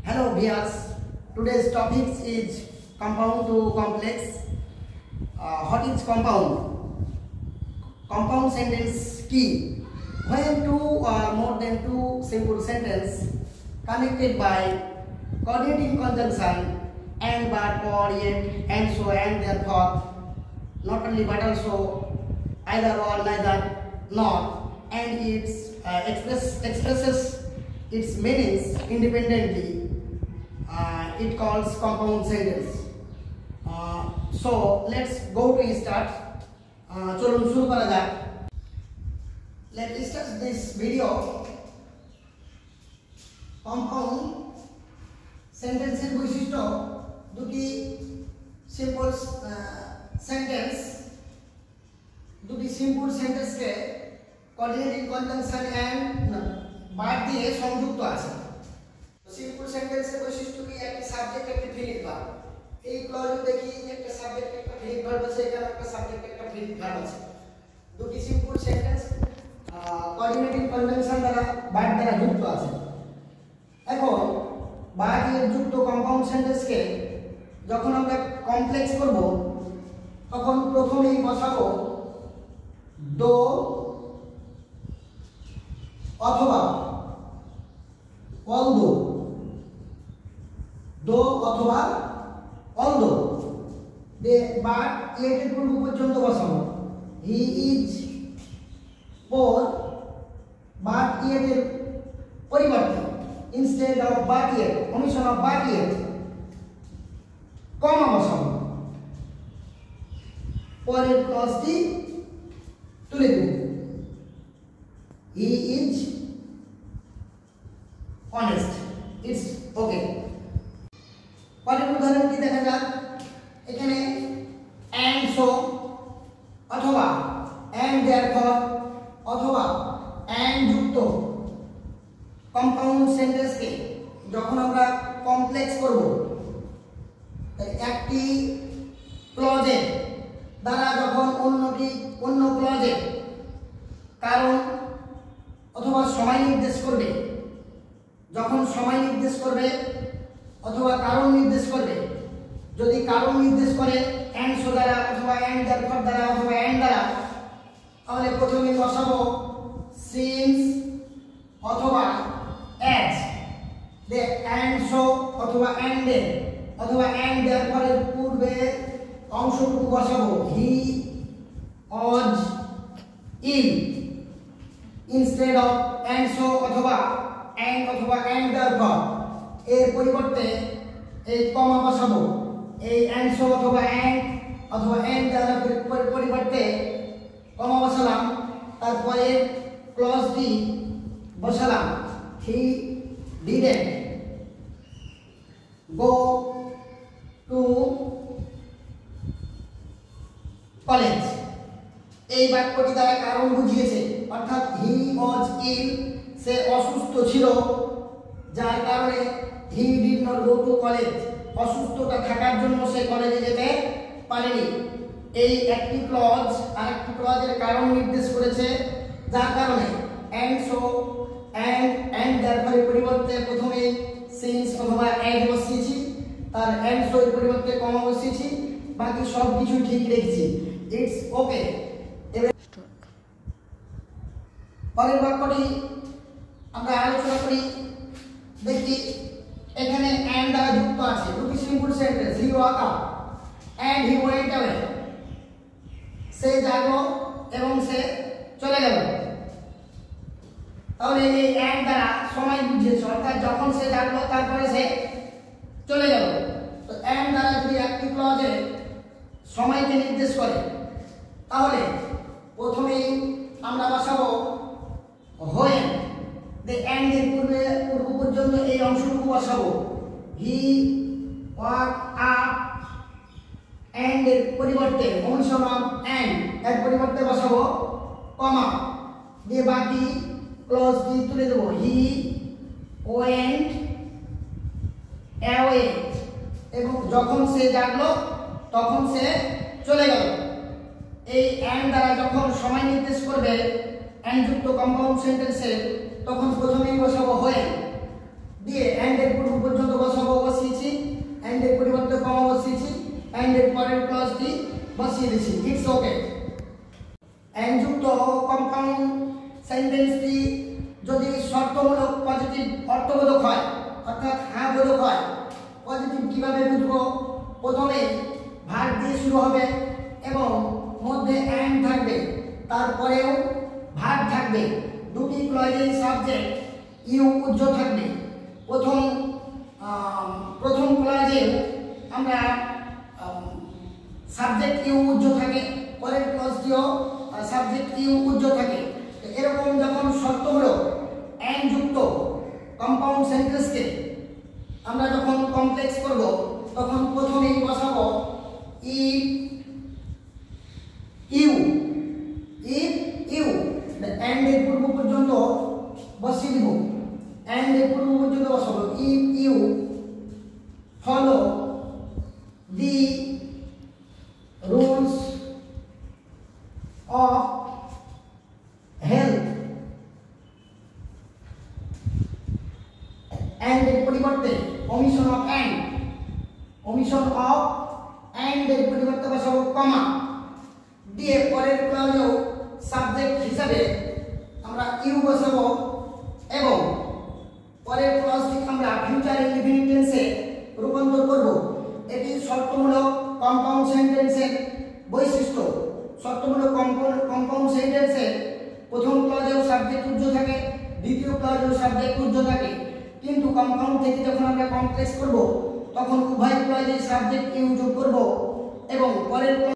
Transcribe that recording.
Hello viewers, today's topic is compound to complex. What is compound? Compound sentence key. When two or more than two simple sentences connected by coordinating conjunction and but or yet and so and therefore, not only but also either or neither nor, and it expresses its meanings independently. It calls compound sentence. So let's go to start. চলুন শুরু করা যাক. Let's start this video. Compound sentence এর বৈশিষ্ট্য দুটি simple sentence K coordinating conjunction and but দিয়ে সংযুক্ত আছে. সিম্পল সেন্টেন্সের বৈশিষ্ট্য কি? একটা সাবজেক্ট একটা ফিনিট ভার্ব। এই ক্লজে দেখি একটা সাবজেক্ট একটা ফিনিট ভার্ব আছে, এখানে একটা সাবজেক্ট একটা ফিনিট ভার্ব আছে। দুটি সিম্পল সেন্টেন্স কোঅর্ডিনেটিং কনজাংশন দ্বারা বাট দ্বারা যুক্ত আছে। এখন বাট এর যুক্ত কম্পাউন্ড সেন্টেন্সকে যখন আমরা কমপ্লেক্স করব তখন প্রথমেই বসাবো দো অথবা অলদো, দো অথবা অলদো দিয়ে বাট এর পূর্ব পর্যন্ত বসাবো। হি ইজ পোর, বাট এর পরিবর্তে ইনস্টেড অফ বাট এর, ওমিশন অফ বাট এর কমা বসাবো। পরের ক্লজটি তুলে দেব। He is honest, it's okay. পরের উদাহরণটি দেখা যাক। এখানে and so অথবা and therefore অথবা and যুক্ত কম্পাউন্ড সেন্টেন্সকে যখন আমরা কমপ্লেক্স করব, একটি ক্লজের দ্বারা যখন অন্য ক্লজের কারণ অথবা সময় নির্দেশ করবে, যখন সময় নির্দেশ করবে অথবা কারণ নির্দেশ করবে, যদি কারণ নির্দেশ করে and so দ্বারা অথবা and therefore দ্বারা অথবা and দ্বারা, তাহলে প্রথমে বসাবো since অথবা as, the and so অথবা and then অথবা and therefore এর পূর্বে অংশটুকু বসাবো he was ill instead of and so অথবা and therefore এর পরিবর্তে এই কমা বসাবো। এই and so অথবা and দ্বারা পরিবর্তে কমা বসালাম, তারপরে ক্লজটি বসালাম he didn't go to college। এই বাক্যটি দ্বারা কারণ বুঝিয়েছে, অর্থাৎ he was ill, সে অসুস্থ ছিল, যার কারণে he did not go to college, অসুস্থতা থাকার জন্য সে কলেজে যেতে পারেনি। এই একটি ক্লজ আর একটি ক্লজের কারণ নির্দেশ করেছে, যার কারণে and so and therefore এর পরিবর্তে প্রথমে since অথবা as বসিয়েছি, তার and so এর পরিবর্তে কমা বসিয়েছি, বাকি সব কিছু ঠিক রেখেছি। It's okay. পরের বাক্যটি আমরা আলোচনা করি। দেখি এখানে and দ্বারা যুক্ত আছে দুটি simple sentence. He woke up and he went away, সে জাগলো এবং সে চলে গেল। তাহলে এই and দ্বারা সময় বুঝিয়েছে, অর্থাৎ যখন সে জাগলো তারপরে সে চলে গেল। তো and দ্বারা যদি একটি ক্লজে সময়কে নির্দেশ করে, তাহলে প্রথমেই আমরা বসাবো when, the and এর পূর্ব পর্যন্ত এই অংশটুকু বসাবো। he woke up and এর পরিবর্তে ওমিশন অফ and এর পরিবর্তে বসাবো কমা দিয়ে বাকি ক্লজটি তুলে দেব। he went away, এবং যখন সে জাগলো তখন সে চলে গেল। এই and দ্বারা যখন সময় নির্দেশ করবে and যুক্ত কম্পাউন্ড সেন্টেন্সে, তখন প্রথমেই বসাবো when দিয়ে and এর পূর্ব পর্যন্ত দিয়েছি, ইটস ওকে। এন্ড যুক্ত কম্পাউন্ড সেন্টেন্সটি যদি শর্তমূলক পজিটিভ অর্থবোধক হয়, অর্থাৎ হ্যাঁ বোধক হয়। পজিটিভ কিভাবে বুঝবো? প্রথমে ভার্ব দিয়ে শুরু হবে এবং মধ্যে এন্ড থাকবে, তারপরেও ভার্ব থাকবে, দুটি ক্লজের সাবজেক্ট ইউ উজ্জ থাকবে। প্রথম ক্লজে আমরা সাবজেক্ট ইউ উজ্জ থাকে, পরের ক্লজটিও সাবজেক্ট ইউ উজ্জ থাকে। এরকম যখন শর্তমূলক এন্ড যুক্ত কম্পাউন্ড সেন্টেন্সকে আমরা যখন কমপ্লেক্স করব, তখন প্রথমেই বসাবো ইফ ইউ, এন্ড এর পূর্ব পর্যন্ত বসিয়ে দিব, এন্ড এর পূর্ব পর্যন্ত বসাবো if you follow the rules of health, and এর পরিবর্তে omission of and এর পরিবর্তে বসাবো কমা দিয়ে পরের ক্লজেও সাবজেক্ট হিসাবে আমরা ইউ বসাবো এবং পরের ক্লজটি আমরা ফিউচার ইনডিফিনিট টেন্সে রূপান্তর করব। এটি শর্তমূলক কম্পাউন্ড সেন্টেন্সের বৈশিষ্ট্য। শর্তমূলক কম্পাউন্ড সেন্টেন্সে প্রথম ক্লজেও সাবজেক্ট উজ্জ থাকে, দ্বিতীয় ক্লজেও সাবজেক্ট উজ্জ থাকে, কিন্তু কম্পাউন্ড থেকে যখন আমরা কমপ্লেক্স করব তখন উভয় ক্লজে সাবজেক্ট ইউ যোগ করব এবং পরের